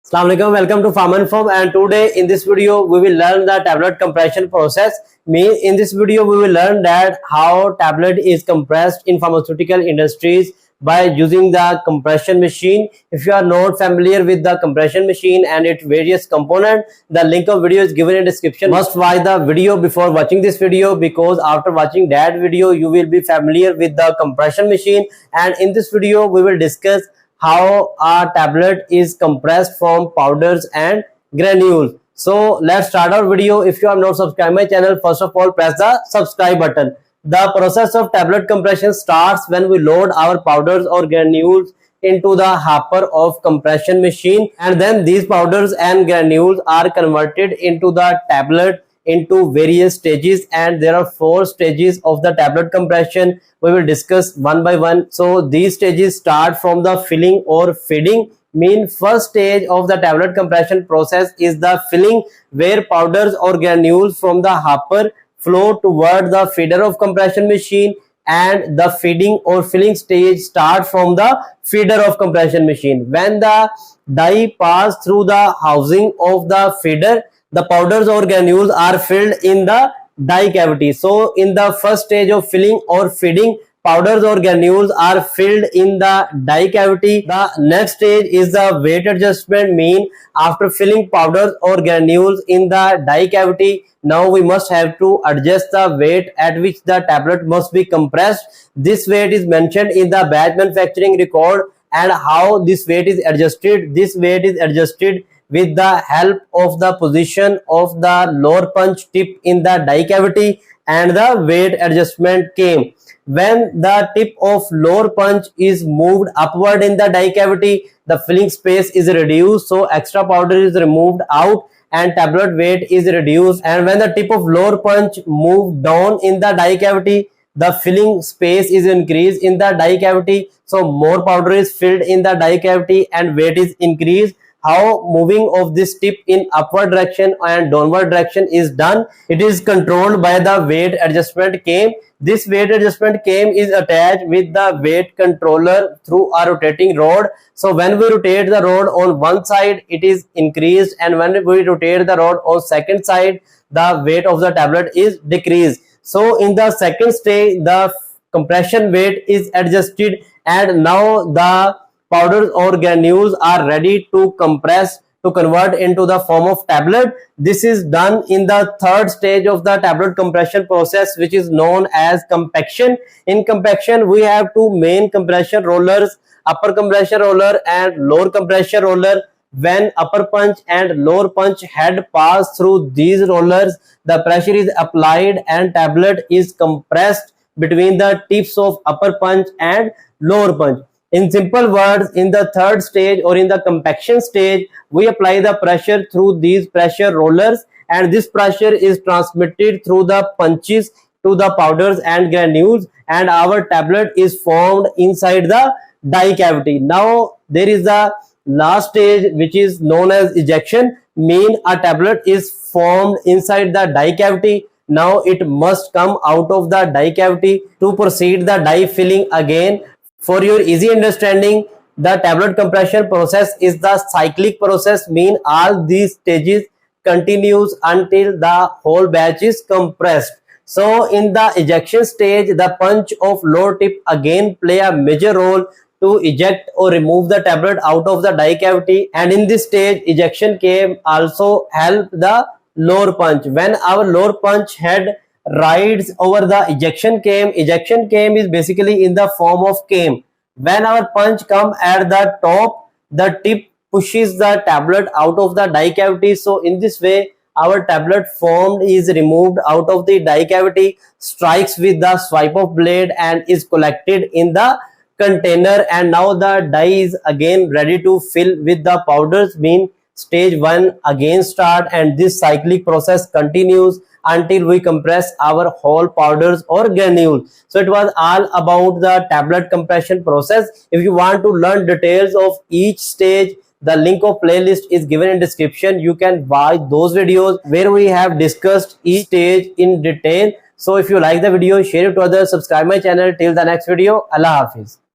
Assalamualaikum, welcome to Farm and Firm, and today in this video we will learn the tablet compression process. In this video we will learn that how tablet is compressed in pharmaceutical industries by using the compression machine. If you are not familiar with the compression machine and its various components, the link of video is given in description. Must watch the video before watching this video, because after watching that video you will be familiar with the compression machine. And in this video we will discuss how a tablet is compressed from powders and granules. So let's start our video. If you have not subscribed my channel, first of all press the subscribe button. The process of tablet compression starts when we load our powders or granules into the hopper of compression machine, and then these powders and granules are converted into the tablet into various stages. And there are 4 stages of the tablet compression. We will discuss one by one. So these stages start from the filling or feeding. First stage of the tablet compression process is the filling, where powders or granules from the hopper flow toward the feeder of compression machine, and the feeding or filling stage start from the feeder of compression machine. When the dye pass through the housing of the feeder, the powders or granules are filled in the dye cavity. So in the first stage of filling or feeding, powders or granules are filled in the dye cavity. The next stage is the weight adjustment. After filling powders or granules in the dye cavity, now we must have to adjust the weight at which the tablet must be compressed. This weight is mentioned in the batch manufacturing record. And how this weight is adjusted? This weight is adjusted with the help of the position of the lower punch tip in the dye cavity and the weight adjustment came. When the tip of lower punch is moved upward in the dye cavity, the filling space is reduced, so extra powder is removed out and tablet weight is reduced. And when the tip of lower punch moved down in the dye cavity, the filling space is increased in the dye cavity, so more powder is filled in the dye cavity and weight is increased. How moving of this tip in upward direction and downward direction is done? It is controlled by the weight adjustment cam. This weight adjustment cam is attached with the weight controller through a rotating rod. So when we rotate the rod on one side, it is increased, and when we rotate the rod on second side, the weight of the tablet is decreased. So in the second stage, the compression weight is adjusted, and now the powders or granules are ready to compress to convert into the form of tablet. This is done in the third stage of the tablet compression process, which is known as compaction. In compaction, we have 2 main compression rollers, upper compression roller and lower compression roller. When upper punch and lower punch head pass through these rollers, the pressure is applied and tablet is compressed between the tips of upper punch and lower punch. In simple words, in the third stage or in the compaction stage, we apply the pressure through these pressure rollers, and this pressure is transmitted through the punches to the powders and granules, and our tablet is formed inside the dye cavity. Now there is the last stage, which is known as ejection. A tablet is formed inside the dye cavity. Now it must come out of the dye cavity to proceed the dye filling again. For your easy understanding, the tablet compression process is the cyclic process. All these stages continues until the whole batch is compressed. So in the ejection stage, the punch of lower tip again play a major role to eject or remove the tablet out of the dye cavity. And in this stage, ejection cam also help the lower punch. When our lower punch head rides over the ejection cam is basically in the form of cam. When our punch come at the top, the tip pushes the tablet out of the dye cavity. So in this way, our tablet formed is removed out of the dye cavity, strikes with the swipe of blade and is collected in the container, and now the dye is again ready to fill with the powders. Stage 1 again start, and this cyclic process continues until we compress our whole powders or granules. So it was all about the tablet compression process. If you want to learn details of each stage, the link of playlist is given in description. You can watch those videos where we have discussed each stage in detail. So if you like the video, share it to others, subscribe my channel. Till the next video, Allah Hafiz.